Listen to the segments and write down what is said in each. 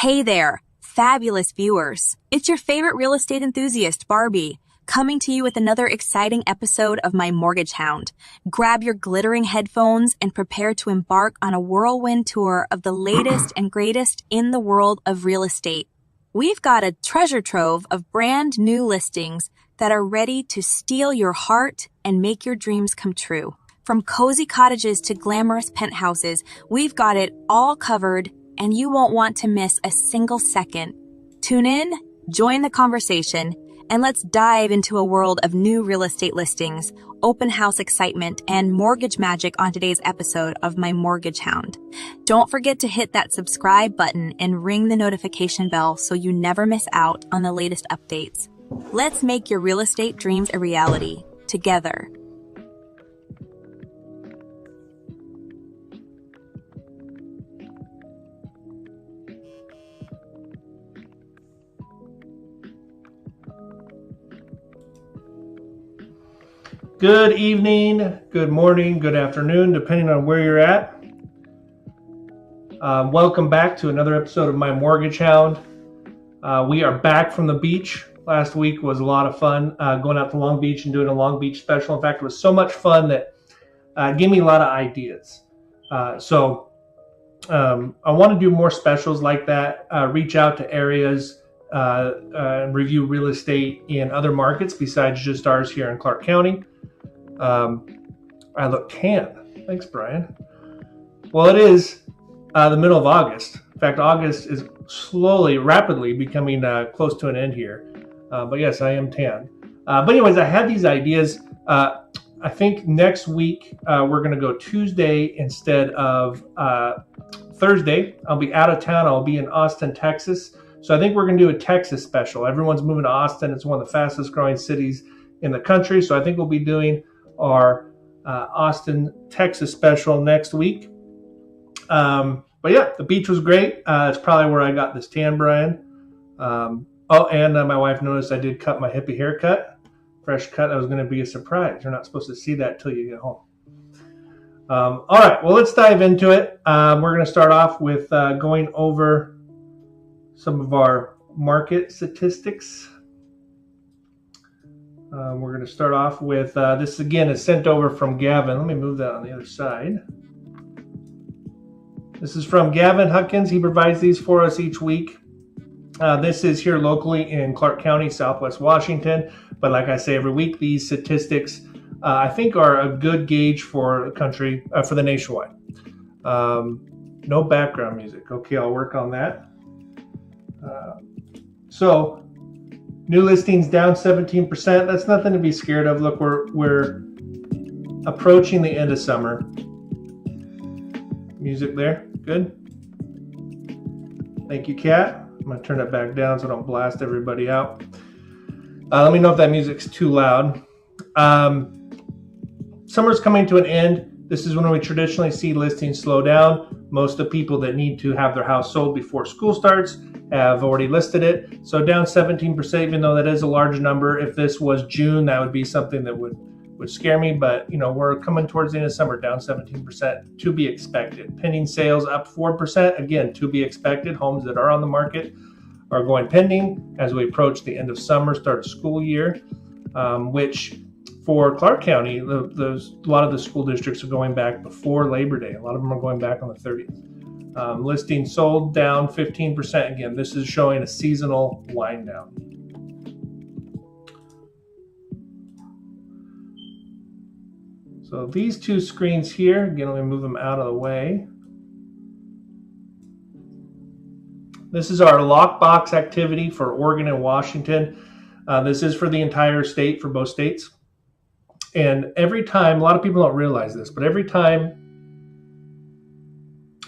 Hey there, fabulous viewers. It's your favorite real estate enthusiast, Barbie, coming to you with another exciting episode of my Mortgage Hound. Grab your glittering headphones and prepare to embark on a whirlwind tour of the latest and greatest in the world of real estate. We've got a treasure trove of brand new listings that are ready to steal your heart and make your dreams come true. From cozy cottages to glamorous penthouses, we've got it all covered, and you won't want to miss a single second. Tune in, join the conversation, and let's dive into a world of new real estate listings, open house excitement, and mortgage magic on today's episode of My Mortgage Hound. Don't forget to hit that subscribe button and ring the notification bell so you never miss out on the latest updates. Let's make your real estate dreams a reality together. Good evening, good morning, good afternoon, depending on where you're at. Welcome back to another episode of My Mortgage Hound. We are back from the beach. Last week was a lot of fun going out to Long Beach and doing a Long Beach special. In fact, it was so much fun that it gave me a lot of ideas. So I want to do more specials like that, reach out to areas, review real estate in other markets besides just ours here in Clark County. I look tan. Thanks, Brian. Well, it is the middle of August. In fact, August is rapidly becoming close to an end here. But yes, I am tan. But anyways, I had these ideas. I think next week we're going to go Tuesday instead of Thursday. I'll be out of town. I'll be in Austin, Texas. So I think we're going to do a Texas special. Everyone's moving to Austin. It's one of the fastest growing cities in the country. So I think we'll be doing our Austin, Texas special next week. But yeah, the beach was great. It's probably where I got this tan, Brian. And my wife noticed I did cut my hippie haircut. Fresh cut. That was going to be a surprise. You're not supposed to see that till you get home. All right, well, let's dive into it. We're going to start off with going over some of our market statistics. We're going to start off with this again is sent over from Gavin. Let me move that on the other side. This is from Gavin Huckins. He provides these for us each week. This is here locally in Clark County, Southwest Washington. But like I say every week, these statistics I think are a good gauge for the country, for the nationwide. No background music. Okay, I'll work on that. So new listings down 17%. That's nothing to be scared of. Look, we're approaching the end of summer. Music there. Good. Thank you, Katt. I'm going to turn it back down so I don't blast everybody out. Let me know if that music's too loud. Summer's coming to an end. This is when we traditionally see listings slow down. Most of the people that need to have their house sold before school starts have already listed it. So down 17%, even though that is a large number. If this was June, that would be something that would scare me. But, we're coming towards the end of summer, down 17%, to be expected. Pending sales up 4%, again, to be expected. Homes that are on the market are going pending as we approach the end of summer, start of school year, which for Clark County, a lot of the school districts are going back before Labor Day. A lot of them are going back on the 30th. Listings sold down 15%. Again, this is showing a seasonal wind down. So these two screens here, again, let me move them out of the way. This is our lockbox activity for Oregon and Washington. This is for the entire state, for both states. And every time, a lot of people don't realize this, but every time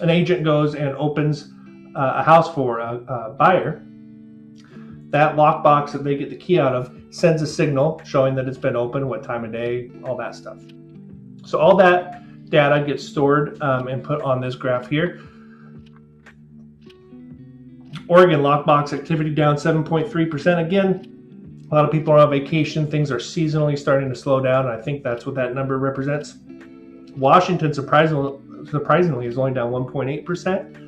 an agent goes and opens a house for a buyer, that lockbox that they get the key out of sends a signal showing that it's been open, what time of day, all that stuff. So all that data gets stored and put on this graph here. Oregon lockbox activity down 7.3%. Again, a lot of people are on vacation. Things are seasonally starting to slow down. And I think that's what that number represents. Washington, surprisingly, is only down 1.8%.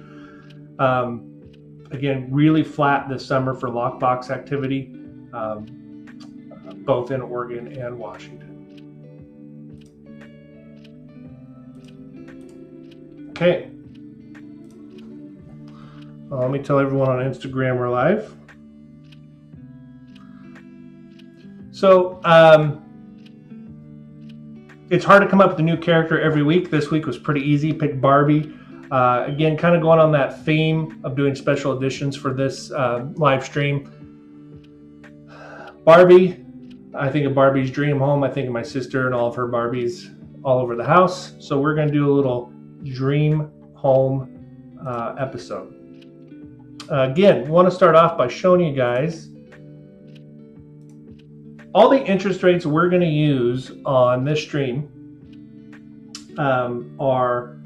Again, really flat this summer for lockbox activity, both in Oregon and Washington. Okay. Let me tell everyone on Instagram we're live. So it's hard to come up with a new character every week. This week was pretty easy. Pick Barbie. Again, kind of going on that theme of doing special editions for this live stream. Barbie, I think of Barbie's dream home. I think of my sister and all of her Barbies all over the house. So we're going to do a little dream home episode. Again, want to start off by showing you guys all the interest rates we're going to use on this stream are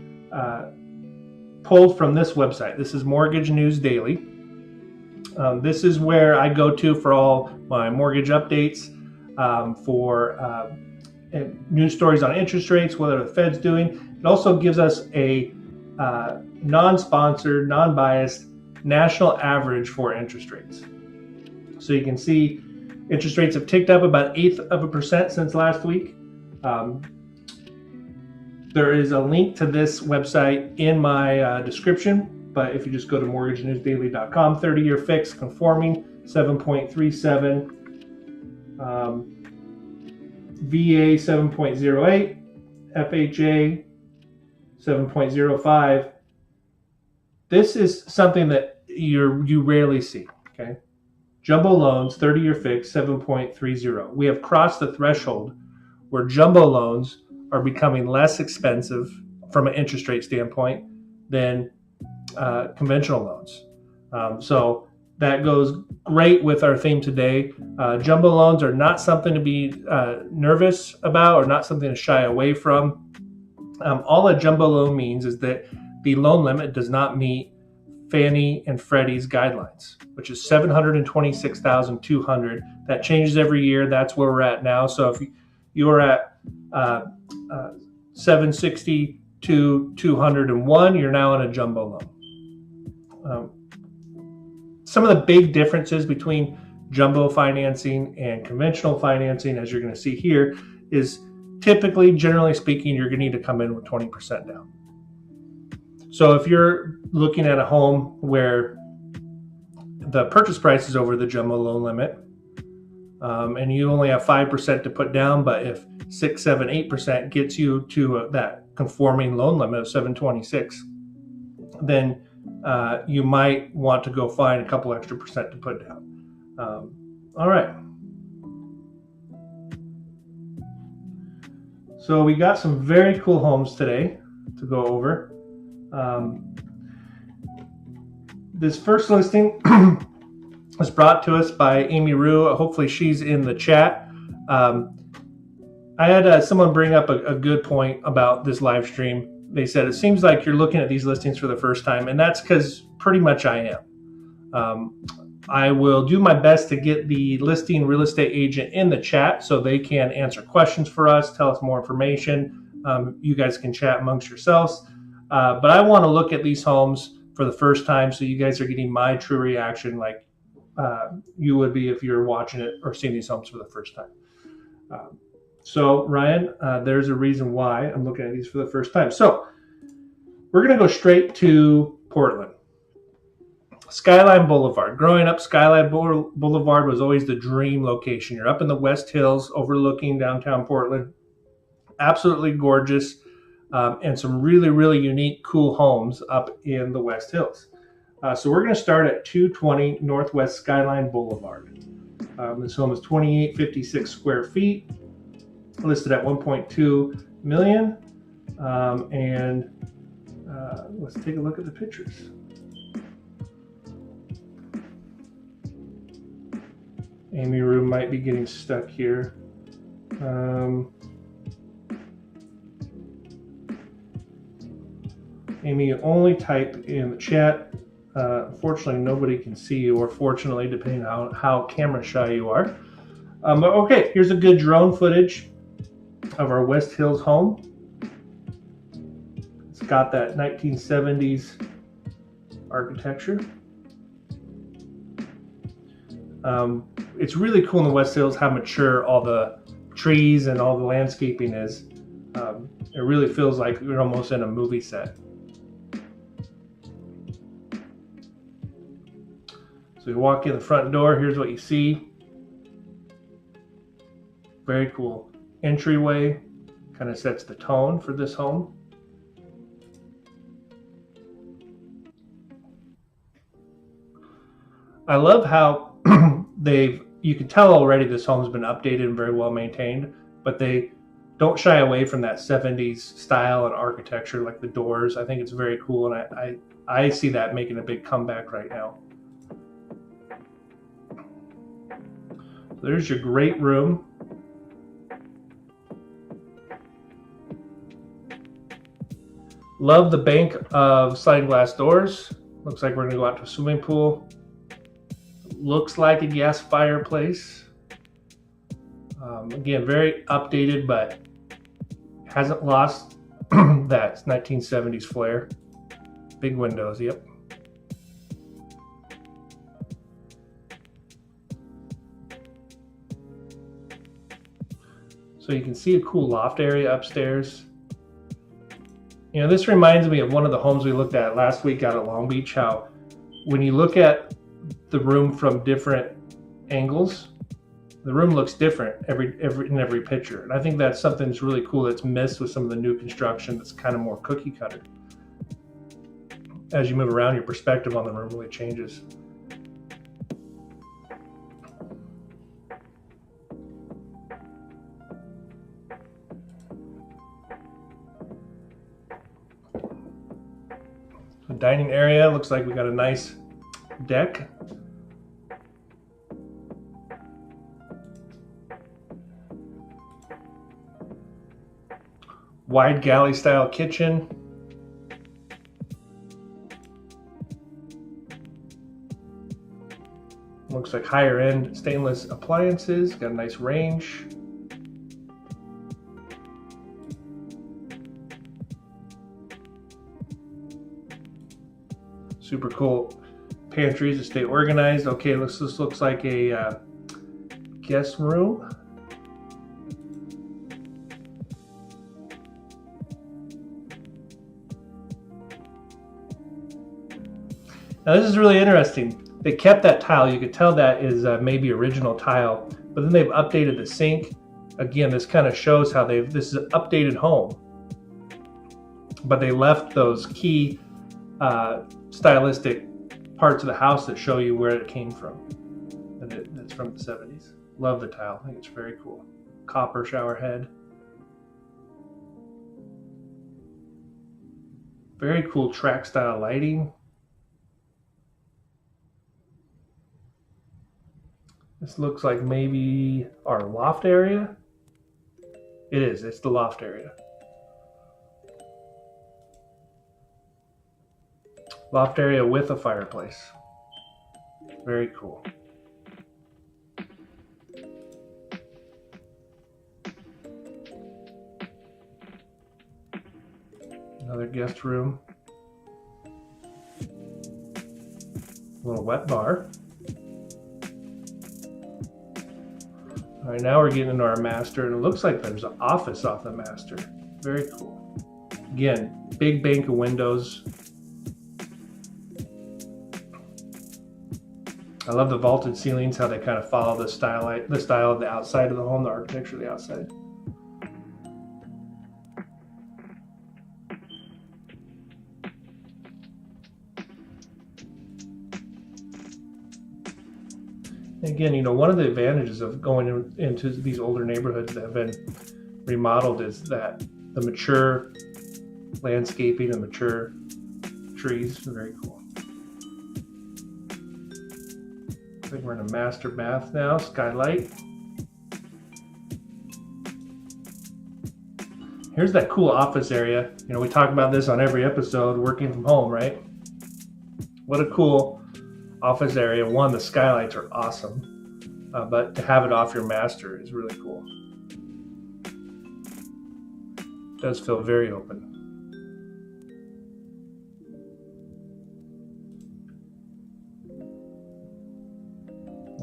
pulled from this website. This is Mortgage News Daily. This is where I go to for all my mortgage updates, for news stories on interest rates, what are the Fed's doing. It also gives us a non-sponsored, non-biased national average for interest rates. So you can see interest rates have ticked up about 0.1% since last week. There is a link to this website in my description, but if you just go to mortgagenewsdaily.com, 30-year fixed conforming 7.37, VA 7.08, FHA 7.05. This is something that you rarely see. Okay, jumbo loans 30-year fixed 7.30. We have crossed the threshold where jumbo loans are becoming less expensive from an interest rate standpoint than conventional loans. So that goes great with our theme today. Jumbo loans are not something to be nervous about or not something to shy away from. All a jumbo loan means is that the loan limit does not meet Fannie and Freddie's guidelines, which is $726,200. That changes every year. That's where we're at now. So if you're at 760 to 201, you're now in a jumbo loan. Some of the big differences between jumbo financing and conventional financing, as you're going to see here, is typically, generally speaking, you're going to need to come in with 20% down. So if you're looking at a home where the purchase price is over the jumbo loan limit, and you only have 5% to put down, but if 6, 7, 8% gets you to that conforming loan limit of 726, then you might want to go find a couple extra percent to put down. All right. So we got some very cool homes today to go over. This first listing was brought to us by Amy Rue. Hopefully she's in the chat. I had someone bring up a good point about this live stream. They said, it seems like you're looking at these listings for the first time, and that's because pretty much I am. I will do my best to get the listing real estate agent in the chat so they can answer questions for us, tell us more information. You guys can chat amongst yourselves. But I want to look at these homes for the first time so you guys are getting my true reaction like you would be if you're watching it or seeing these homes for the first time. So Ryan, there's a reason why I'm looking at these for the first time. So we're going to go straight to Portland. Skyline Boulevard. Growing up, Skyline Boulevard was always the dream location. You're up in the West Hills overlooking downtown Portland. Absolutely gorgeous, and some really, really unique, cool homes up in the West Hills. So we're going to start at 220 Northwest Skyline Boulevard. This home is 2856 square feet, listed at 1.2 million. Let's take a look at the pictures. Amy Rue might be getting stuck here. Amy, only type in the chat. Unfortunately, nobody can see you, or fortunately, depending on how camera shy you are. But okay, here's a good drone footage of our West Hills home. It's got that 1970s architecture. It's really cool in the West Hills how mature all the trees and all the landscaping is. It really feels like you're almost in a movie set. So you walk in the front door, here's what you see. Very cool entryway, kind of sets the tone for this home. I love how you can tell already this home's been updated and very well maintained, but they don't shy away from that 70s style and architecture, like the doors. I think it's very cool, and I see that making a big comeback right now. There's your great room. Love the bank of sliding glass doors. Looks like we're gonna go out to a swimming pool. Looks like a gas fireplace. Again, very updated, but hasn't lost that 1970s flair. Big windows, yep. So you can see a cool loft area upstairs. You know, this reminds me of one of the homes we looked at last week out at Long Beach, how when you look at the room from different angles, the room looks different in every picture. And I think that's something that's really cool that's missed with some of the new construction that's kind of more cookie cutter. As you move around, your perspective on the room really changes. The dining area looks like we got a nice deck. Wide galley style kitchen. Looks like higher end stainless appliances. Got a nice range. Super cool pantries to stay organized. Okay, this looks like a guest room. Now this is really interesting. They kept that tile. You could tell that is maybe original tile, but then they've updated the sink. Again, this kind of shows how this is an updated home, but they left those key stylistic parts of the house that show you where it came from. And it's from the 70s. Love the tile. I think it's very cool. Copper shower head. Very cool track style lighting. This looks like maybe our loft area. It is. It's the loft area. Loft area with a fireplace. Very cool. Another guest room. A little wet bar. All right, now we're getting into our master, and it looks like there's an office off the master. Very cool. Again, big bank of windows. I love the vaulted ceilings, how they kind of follow the style of the outside of the home, the architecture of the outside. Again, you know, one of the advantages of going into these older neighborhoods that have been remodeled is that the mature landscaping and mature trees are very cool. I think we're in a master bath now, skylight. Here's that cool office area. You know, we talk about this on every episode, working from home, right? What a cool office area. One, the skylights are awesome, but to have it off your master is really cool. It does feel very open.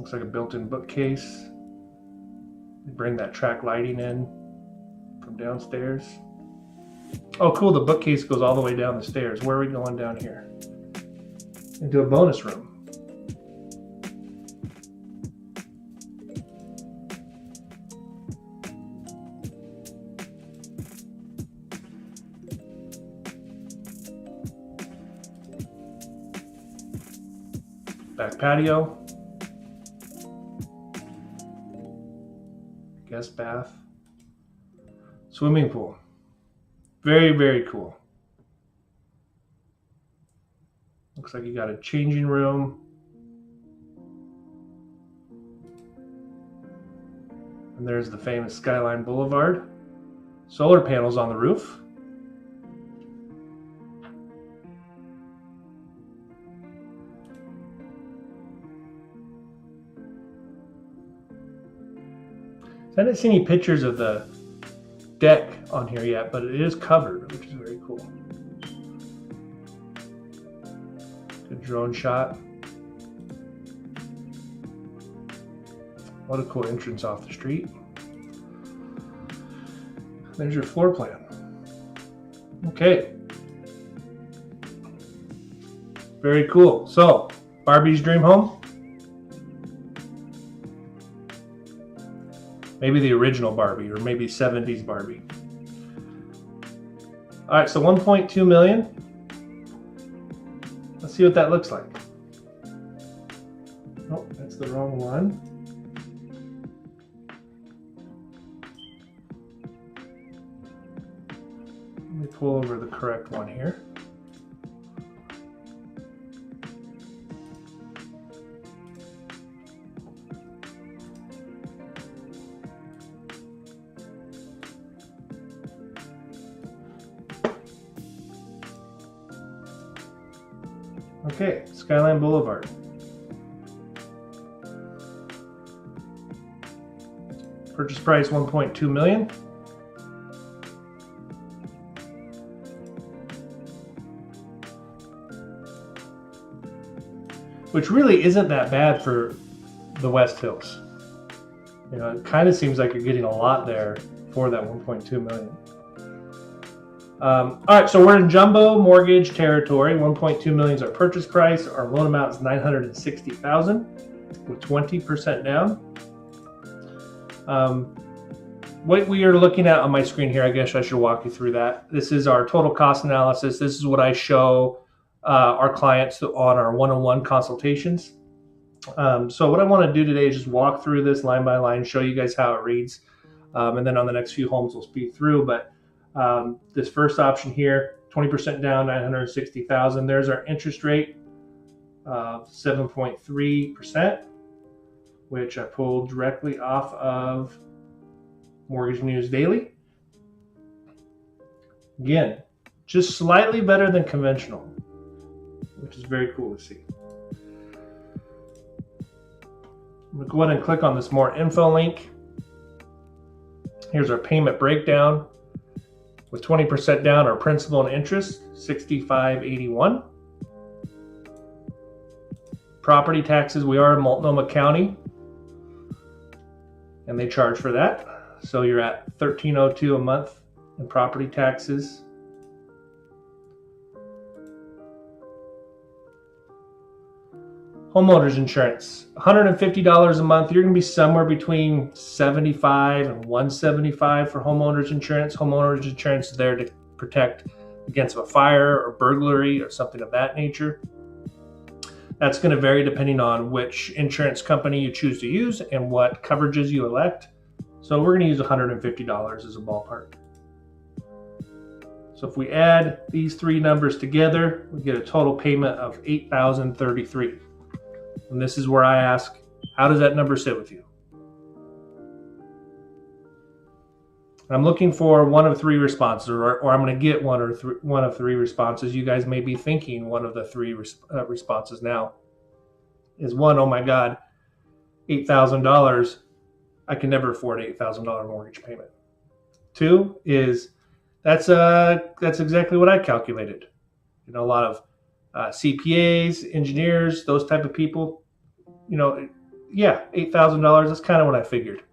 Looks like a built-in bookcase. They bring that track lighting in from downstairs. Oh, cool. The bookcase goes all the way down the stairs. Where are we going down here? Into a bonus room. Back patio. Guest bath. Swimming pool. Very, very cool. Looks like you got a changing room. And there's the famous Skyline Boulevard. Solar panels on the roof. I didn't see any pictures of the deck on here yet, but it is covered, which is very cool. Good drone shot. What a cool entrance off the street. There's your floor plan. Okay. Very cool. So, Barbie's dream home. Maybe the original Barbie, or maybe 70s Barbie. All right, so 1.2 million. Let's see what that looks like. Oh, that's the wrong one. Let me pull over the correct one here. Okay, Skyline Boulevard. Purchase price 1.2 million. Which really isn't that bad for the West Hills. You know, it kind of seems like you're getting a lot there for that 1.2 million. All right, so we're in jumbo mortgage territory. 1.2 million is our purchase price. Our loan amount is $960,000 with 20% down. What we are looking at on my screen here, I guess I should walk you through that. This is our total cost analysis. This is what I show our clients on our one-on-one consultations. So what I want to do today is just walk through this line by line, show you guys how it reads, and then on the next few homes we'll speed through. But this first option here, 20% down, $960,000. There's our interest rate of 7.3%, which I pulled directly off of Mortgage News Daily. Again, just slightly better than conventional, which is very cool to see. I'm going to go ahead and click on this more info link. Here's our payment breakdown. With 20% down, our principal and interest, $65.81. Property taxes, we are in Multnomah County, and they charge for that. So you're at $13.02 a month in property taxes. Homeowners insurance, $150 a month. You're going to be somewhere between $75 and $175 for homeowners insurance. Homeowners insurance is there to protect against a fire or burglary or something of that nature. That's going to vary depending on which insurance company you choose to use and what coverages you elect. So we're going to use $150 as a ballpark. So if we add these three numbers together, we get a total payment of $8,033. And this is where I ask, how does that number sit with you? I'm looking for one of three responses, or I'm going to get one of three responses. You guys may be thinking one of the three responses now is one, oh my God, $8,000. I can never afford an $8,000 mortgage payment. Two is that's exactly what I calculated. You know, a lot of CPAs, engineers, those type of people, you know, yeah, $8,000, that's kind of what I figured.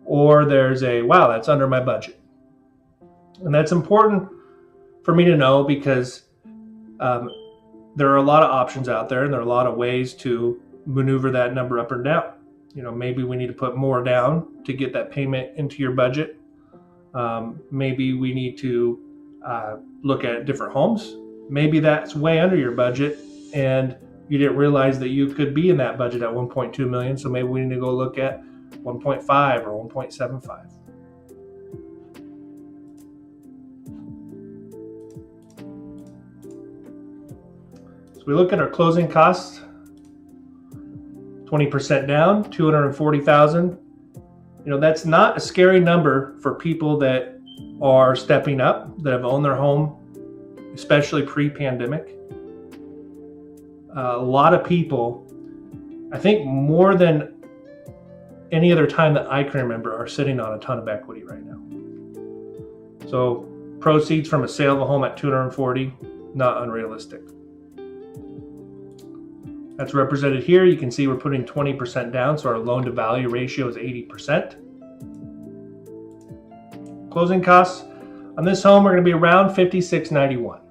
Or there's a, wow, that's under my budget. And that's important for me to know because there are a lot of options out there and there are a lot of ways to maneuver that number up or down. Maybe we need to put more down to get that payment into your budget. Maybe we need to look at different homes. Maybe that's way under your budget and you didn't realize that you could be in that budget at 1.2 million. So maybe we need to go look at 1.5 or 1.75. So we look at our closing costs, 20% down, $240,000. That's not a scary number for people that are stepping up, that have owned their home, especially pre-pandemic. A lot of people, I think more than any other time that I can remember, are sitting on a ton of equity right now. So proceeds from a sale of a home at $240,000, not unrealistic. That's represented here. You can see we're putting 20% down, so our loan to value ratio is 80%. Closing costs on this home are going to be around $56.91.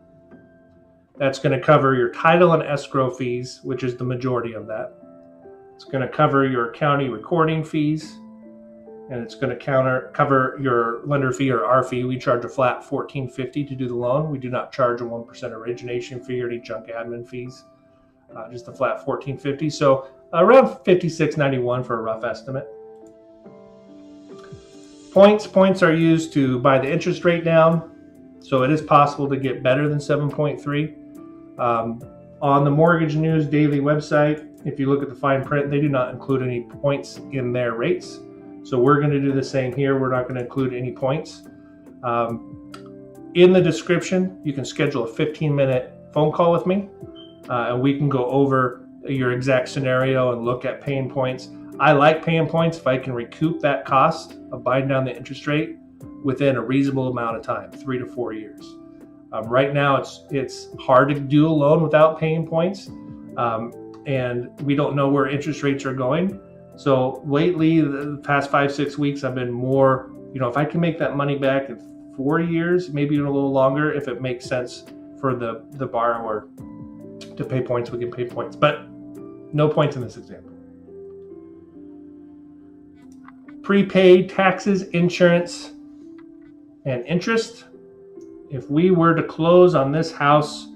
That's going to cover your title and escrow fees, which is the majority of that. It's going to cover your county recording fees, and it's going to cover your lender fee or our fee. We charge a flat $14.50 to do the loan. We do not charge a 1% origination fee or any junk admin fees. Just a flat $14.50. So around $56.91 for a rough estimate. Points are used to buy the interest rate down. So it is possible to get better than 7.3. On the Mortgage News Daily website, if you look at the fine print, they do not include any points in their rates. So we're going to do the same here. We're not going to include any points. In the description, you can schedule a 15-minute phone call with me. And we can go over your exact scenario and look at paying points. I like paying points if I can recoup that cost of buying down the interest rate within a reasonable amount of time, 3 to 4 years. Right now, it's hard to do a loan without paying points, and we don't know where interest rates are going. So lately, the past 5-6 weeks, I've been more, if I can make that money back in 4 years, maybe even a little longer, if it makes sense for the borrower to pay points, we can pay points, but no points in this example. Prepaid taxes, insurance, and interest. If we were to close on this house,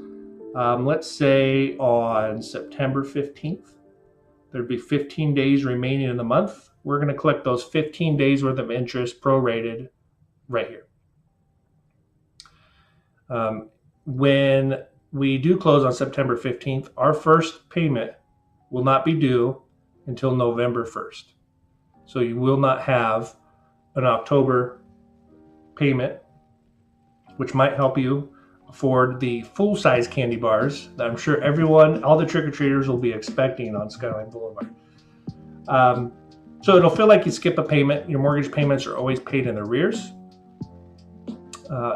let's say on September 15th, there'd be 15 days remaining in the month. We're going to collect those 15 days worth of interest prorated right here. When we do close on September 15th, our first payment will not be due until November 1st. So you will not have an October payment, which might help you afford the full-size candy bars that I'm sure all the trick-or-treaters will be expecting on Skyline Boulevard. So it'll feel like you skip a payment. Your mortgage payments are always paid in arrears,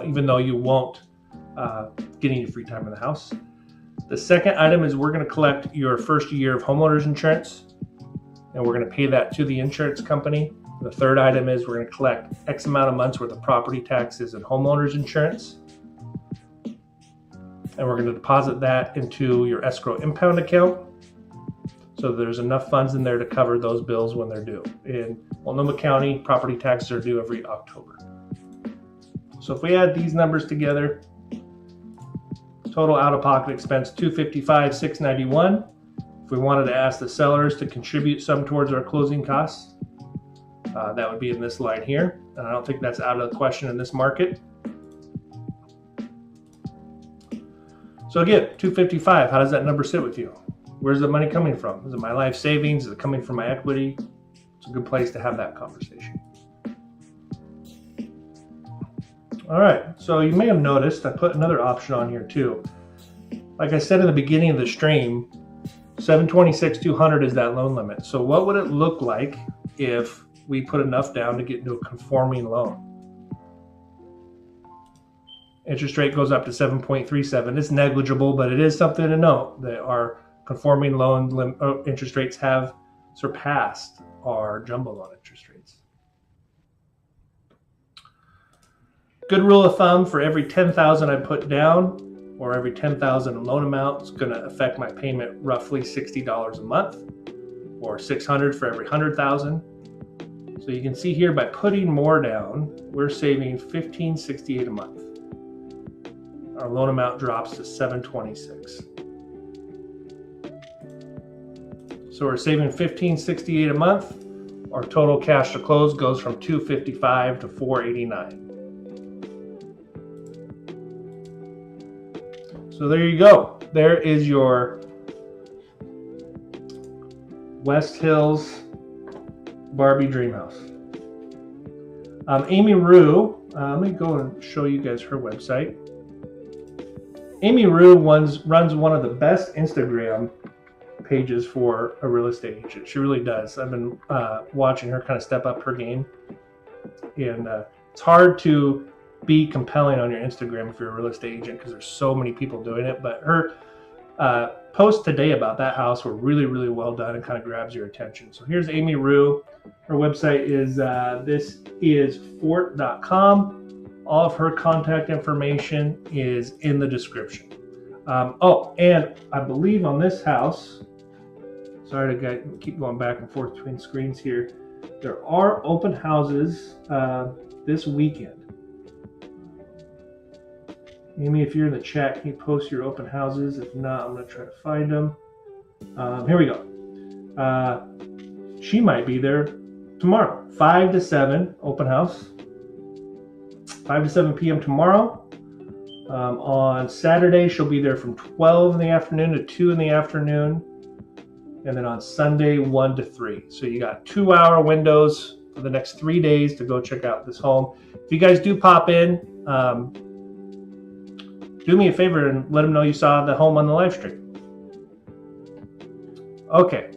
even though you won't get any free time in the house. The second item is we're going to collect your first year of homeowner's insurance, and we're going to pay that to the insurance company. The third item is we're going to collect X amount of months worth of property taxes and homeowner's insurance, and we're going to deposit that into your escrow impound account so there's enough funds in there to cover those bills when they're due. In Multnomah County, property taxes are due every October. So if we add these numbers together, total out-of-pocket expense $255,691. If we wanted to ask the sellers to contribute some towards our closing costs, that would be in this line here. And I don't think that's out of the question in this market. So again, $255, how does that number sit with you? Where's the money coming from? Is it my life savings? Is it coming from my equity? It's a good place to have that conversation. All right, so you may have noticed I put another option on here too. Like I said in the beginning of the stream, $726,200 is that loan limit. So what would it look like if we put enough down to get into a conforming loan? Interest rate goes up to 7.37. It's negligible, but it is something to note that our conforming loan interest rates have surpassed our jumbo loan interest rates. Good rule of thumb, for every $10,000 I put down, or every $10,000 loan amount, is going to affect my payment roughly $60 a month, or $600 for every $100,000. So you can see here, by putting more down, we're saving $1,568 a month. Our loan amount drops to $726. So we're saving $1,568 a month. Our total cash to close goes from $255 to $489. So there you go. There is your West Hills Barbie Dream House. Amy Rue, let me go and show you guys her website. Amy Rue runs one of the best Instagram pages for a real estate agent. She really does. I've been watching her kind of step up her game, and it's hard to be compelling on your Instagram if you're a real estate agent because there's so many people doing it. But her posts today about that house were really, really well done and kind of grabs your attention. So here's Amy Rue. Her website is thisisfort.com. All of her contact information is in the description. Oh, and I believe on this house, sorry to keep going back and forth between screens here, there are open houses this weekend. Amy, if you're in the chat, can you post your open houses? If not, I'm going to try to find them. Here we go. She might be there tomorrow. 5 to 7 open house. 5 to 7 p.m. tomorrow. On Saturday, she'll be there from 12 in the afternoon to 2 in the afternoon. And then on Sunday, 1 to 3. So you got 2-hour windows for the next 3 days to go check out this home. If you guys do pop in, do me a favor and let them know you saw the home on the live stream. Okay.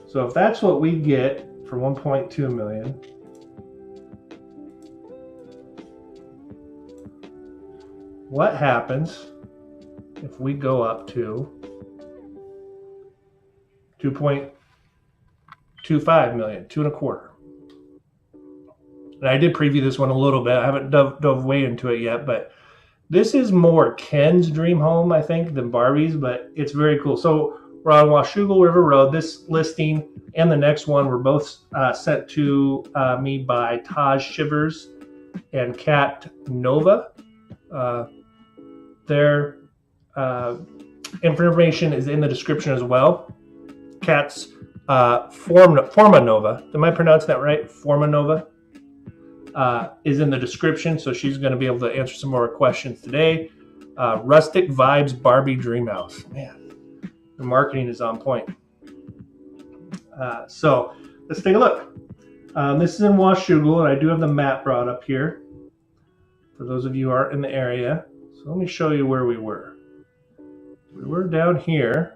So if that's what we get for $1.2 million, what happens if we go up to $2.25 million, 2.25? And I did preview this one a little bit. I haven't dove way into it yet, but this is more Ken's dream home, I think, than Barbie's, but it's very cool. So we're on Washougal River Road. This listing and the next one were both sent to me by Taj Shivvers and Kattnova. Their information is in the description as well. Katt's Formanova. Am I pronouncing that right? Formanova. Is in the description, so she's going to be able to answer some more questions today. Rustic Vibes Barbie Dream House. Man, the marketing is on point. So let's take a look. This is in Washougal, and I do have the map brought up here for those of you who aren't in the area. So let me show you where we were. We were down here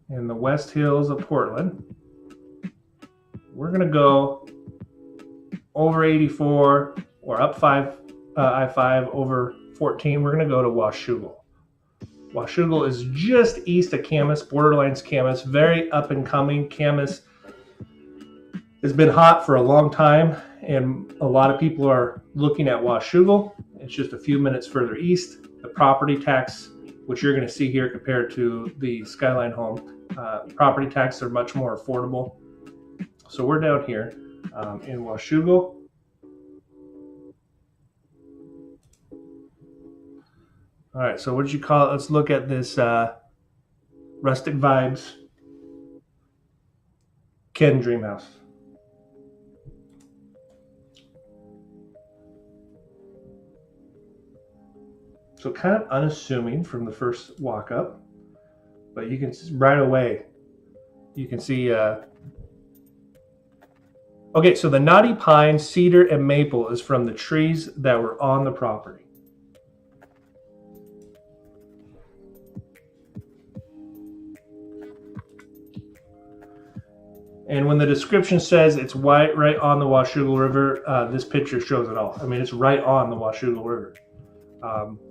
in the West Hills of Portland. We're going to go over 84 or up I-5 over 14. We're going to go to Washougal. Washougal is just east of Camas, borderlines Camas, very up and coming. Camas has been hot for a long time, and a lot of people are looking at Washougal. It's just a few minutes further east. The property tax, which you're going to see here compared to the Skyline home, property taxes are much more affordable. So we're down here in Washougal. All right, so what did you call it? Let's look at this Rustic Vibes Ken Dream House. So kind of unassuming from the first walk up, but you can right away, you can see okay, so the knotty pine, cedar, and maple is from the trees that were on the property. And when the description says it's right on the Washougal River, this picture shows it all. I mean, it's right on the Washougal River.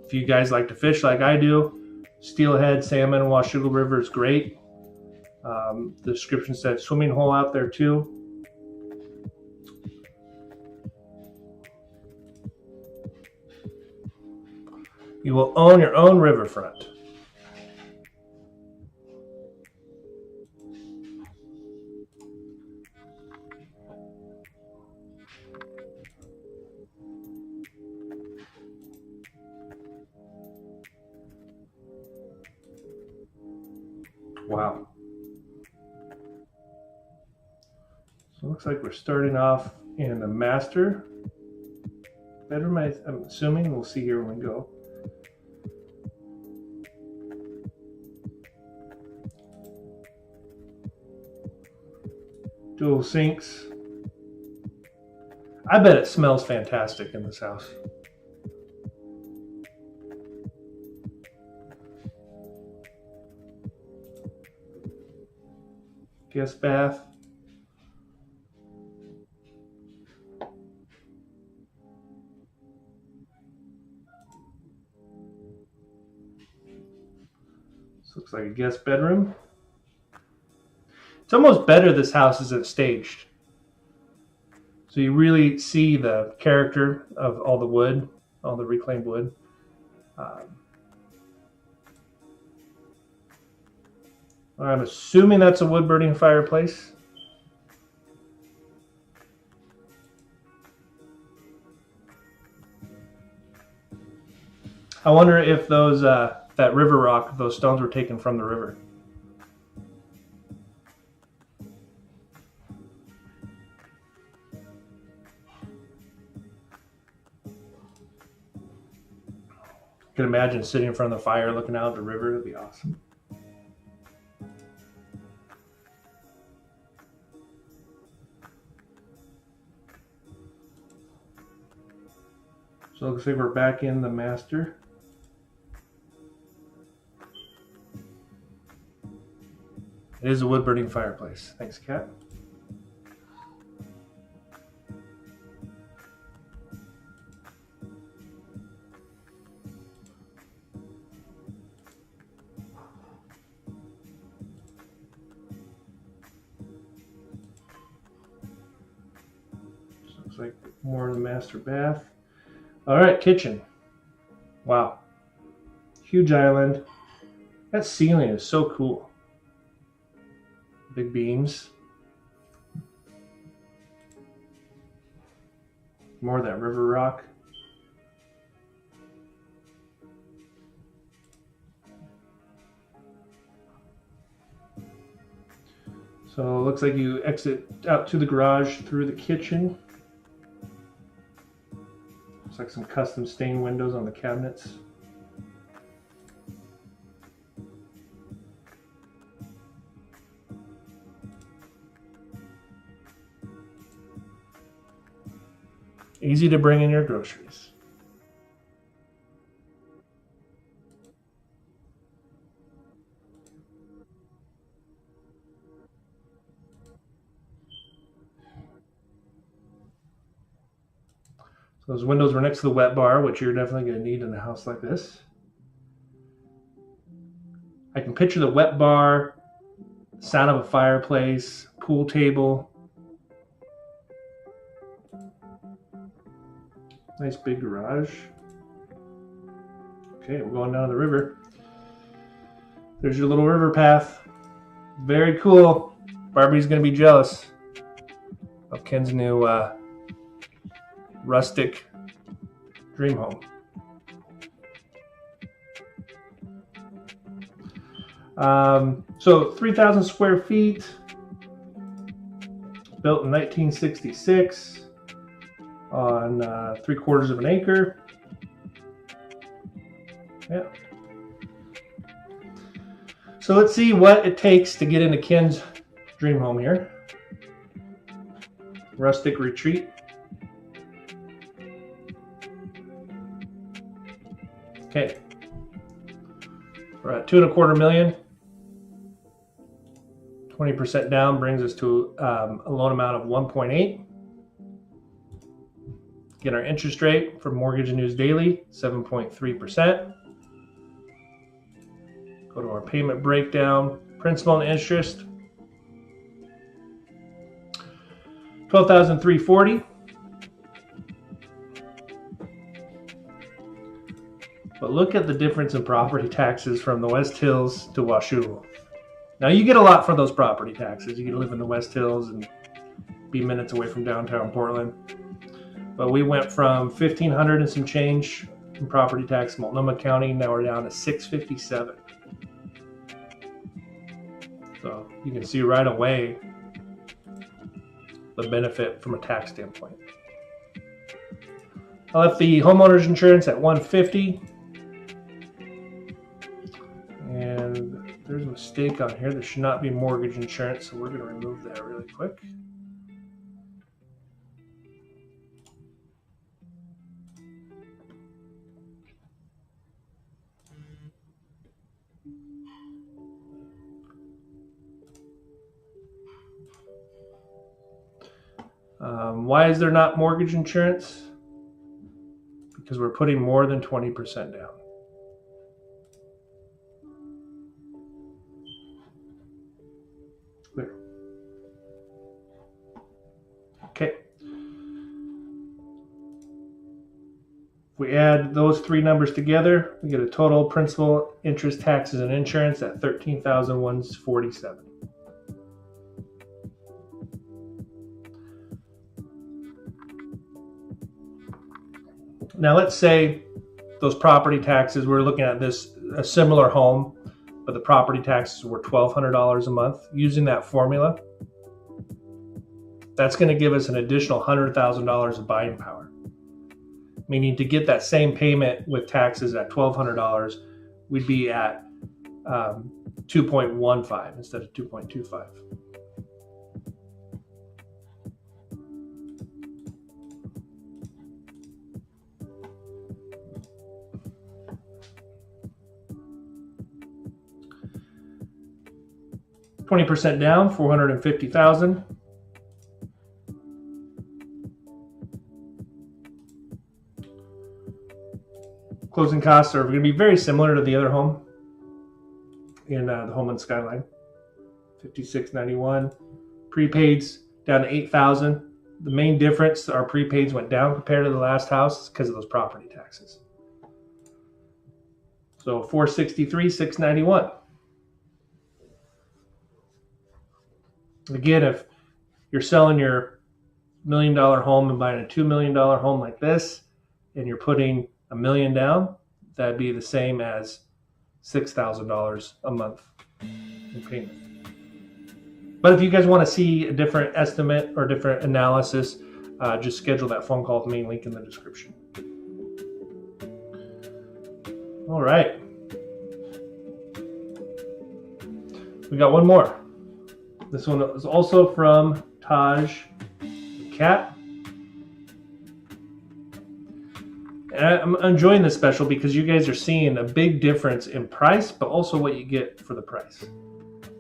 If you guys like to fish like I do, Steelhead, salmon, Washougal River is great. The description said swimming hole out there too. You will own your own riverfront. Wow. So it looks like we're starting off in the master bedroom, I'm assuming. We'll see here when we go. Dual sinks. I bet it smells fantastic in this house. Guest bath. This looks like a guest bedroom. It's almost better this house isn't staged. So you really see the character of all the wood, all the reclaimed wood. I'm assuming that's a wood burning fireplace. I wonder if those that river rock, those stones were taken from the river. I can imagine sitting in front of the fire looking out at the river. It'd be awesome. So it looks like we're back in the master. It is a wood burning fireplace. Thanks, Katt. So looks like more in the master bath. All right, kitchen. Wow. Huge island. That ceiling is so cool. Big beams. More of that river rock. So it looks like you exit out to the garage through the kitchen. Looks like some custom stained windows on the cabinets. Easy to bring in your groceries. So those windows were next to the wet bar, which you're definitely going to need in a house like this. I can picture the wet bar, sound of a fireplace, pool table. Nice big garage. Okay, we're going down to the river. There's your little river path. Very cool. Barbie's gonna be jealous of Ken's new rustic dream home. So 3,000 square feet, built in 1966. On 3/4 of an acre. Yeah. So let's see what it takes to get into Ken's dream home here. Rustic retreat. Okay. We're at $2.25 million. 20% down brings us to a loan amount of 1.8. Get our interest rate from Mortgage News Daily, 7.3%. Go to our payment breakdown. Principal and interest, $12,340. But look at the difference in property taxes from the West Hills to Washougal. Now you get a lot for those property taxes. You get to live in the West Hills and be minutes away from downtown Portland. But we went from $1,500 and some change in property tax in Multnomah County. Now we're down to $657. So you can see right away the benefit from a tax standpoint. I left the homeowner's insurance at $150. And there's a mistake on here. There should not be mortgage insurance, so we're going to remove that really quick. Why is there not mortgage insurance? Because we're putting more than 20% down. There. Okay. If we add those three numbers together, we get a total principal, interest, taxes, and insurance at $13,147. Now let's say those property taxes, we're looking at a similar home, but the property taxes were $1,200 a month. Using that formula, that's going to give us an additional $100,000 of buying power. Meaning to get that same payment with taxes at $1,200, we'd be at 2.15 instead of 2.25. %20 down, $450,000. Closing costs are going to be very similar to the other home in the home in Skyline. $56.91. Prepaids down to $8,000. The main difference, our prepaids went down compared to the last house because of those property taxes. So $463, $691. Again, if you're selling your $1 million home and buying a $2 million home like this, and you're putting $1 million down, that'd be the same as $6,000 a month in payment. But if you guys want to see a different estimate or different analysis, just schedule that phone call with me, link in the description. All right. We got one more. This one is also from Taj Katt. And I'm enjoying this special because you guys are seeing a big difference in price, but also what you get for the price.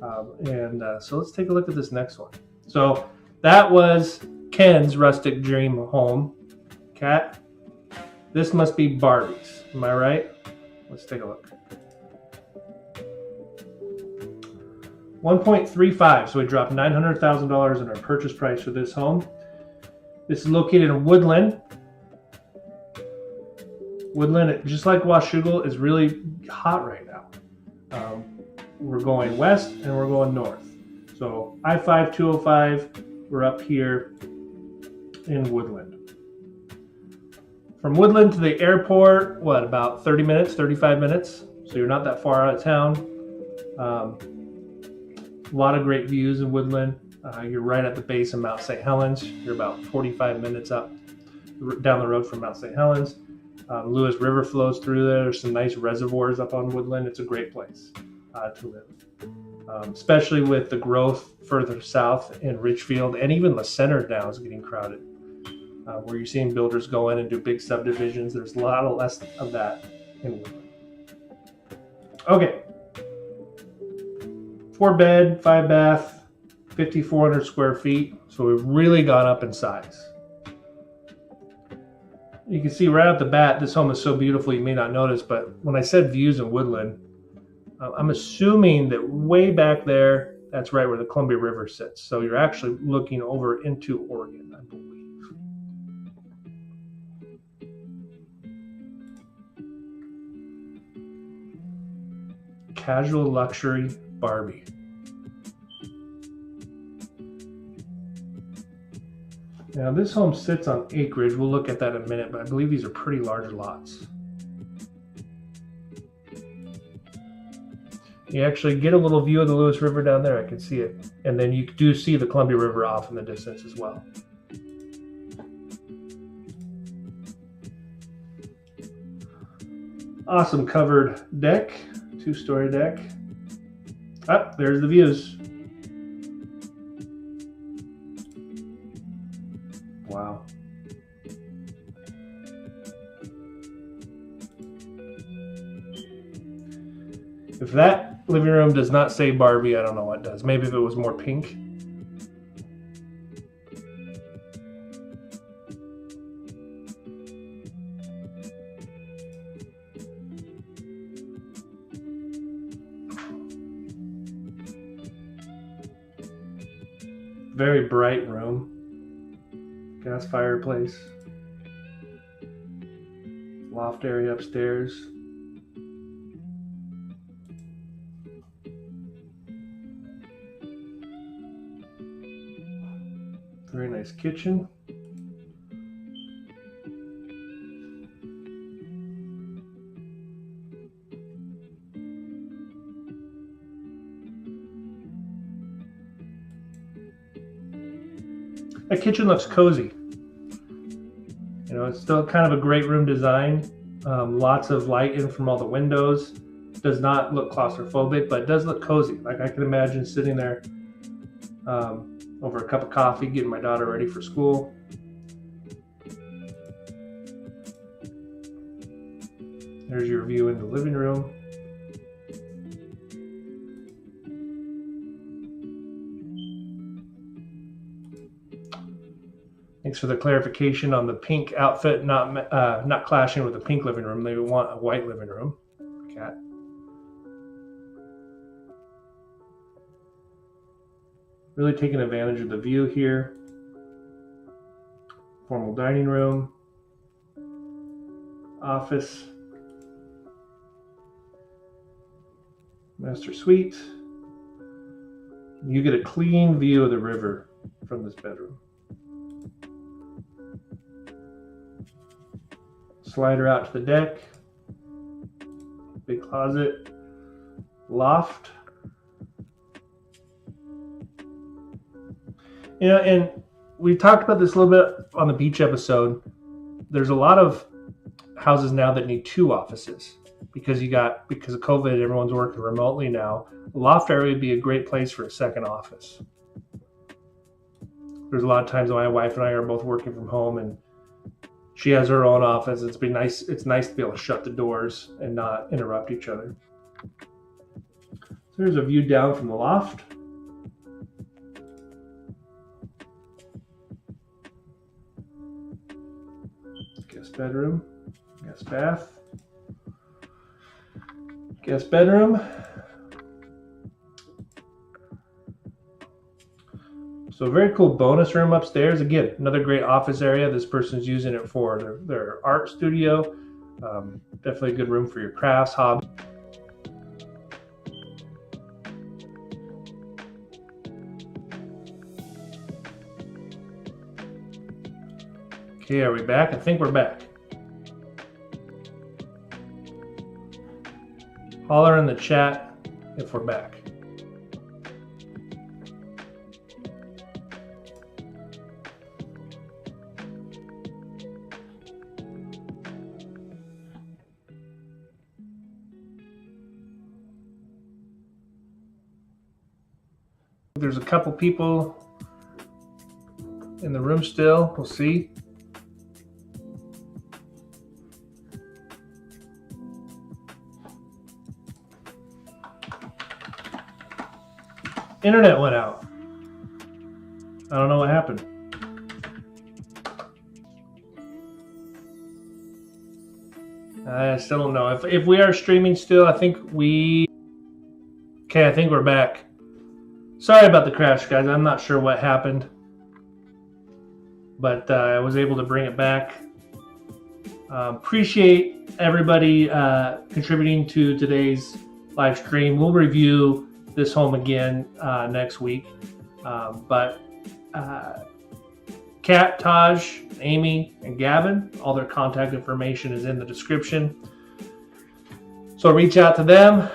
So let's take a look at this next one. So that was Ken's rustic dream home. Katt, this must be Barbie's. Am I right? Let's take a look. 1.35, so we dropped $900,000 in our purchase price for this home. This is located in Woodland. Woodland, just like Washougal, is really hot right now. We're going west and we're going north. So I-5, 205, we're up here in Woodland. From Woodland to the airport, what, about 30 minutes, 35 minutes? So you're not that far out of town. A lot of great views in Woodland. You're right at the base of Mount St. Helens. You're about 45 minutes up down the road from Mount St. Helens. Lewis River flows through there. There's some nice reservoirs up on Woodland. It's a great place to live, especially with the growth further south in Richfield, and even the center now is getting crowded, where you're seeing builders go in and do big subdivisions. There's a lot less of that in Woodland. Okay. 4-bed, 5-bath, 5,400 square feet. So we've really gone up in size. You can see right off the bat, this home is so beautiful you may not notice, but when I said views in Woodland, I'm assuming that way back there, that's right where the Columbia River sits. So you're actually looking over into Oregon, I believe. Casual luxury Barbie. Now this home sits on acreage. We'll look at that in a minute, but I believe these are pretty large lots. You actually get a little view of the Lewis River down there. I can see it. And then you do see the Columbia River off in the distance as well. Awesome covered deck, 2-story deck. Ah, there's the views. Wow. If that living room does not say Barbie, I don't know what does. Maybe if it was more pink. Very bright room. Gas fireplace. Loft area upstairs. Very nice kitchen. That kitchen looks cozy. You know, it's still kind of a great room design. Lots of light in from all the windows. Does not look claustrophobic, but it does look cozy. Like I can imagine sitting there over a cup of coffee, getting my daughter ready for school. There's your view in the living room. Thanks for the clarification on the pink outfit not clashing with the pink living room. They want a white living room. Cat. Really taking advantage of the view here. Formal dining room. Office. Master suite. You get a clean view of the river from this bedroom. Slider out to the deck. Big closet. Loft. You know, and we talked about this a little bit on the beach episode. There's a lot of houses now that need 2 offices because of COVID, everyone's working remotely now. A loft area would be a great place for a second office. There's a lot of times my wife and I are both working from home and she has her own office. It's nice to be able to shut the doors and not interrupt each other. So there's a view down from the loft. Guest bedroom, guest bath, guest bedroom. So a very cool bonus room upstairs. Again, another great office area. This person's using it for their art studio. Definitely a good room for your crafts, hobby. Okay, are we back? I think we're back. Holler in the chat if we're back. There's a couple people in the room still. We'll see. Internet went out. I don't know what happened. I still don't know. If we are streaming still, I think we Okay, I think we're back. Sorry about the crash, guys. I'm not sure what happened, but I was able to bring it back. Appreciate everybody contributing to today's live stream. We'll review this home again next week. But Katt, Taj, Amy, and Gavin, all their contact information is in the description. So reach out to them.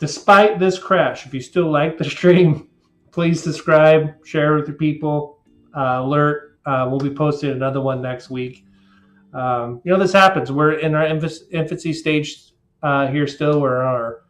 Despite this crash, if you still like the stream, please subscribe, share with your people, alert. We'll be posting another one next week. This happens. We're in our infancy stage here still. We're in our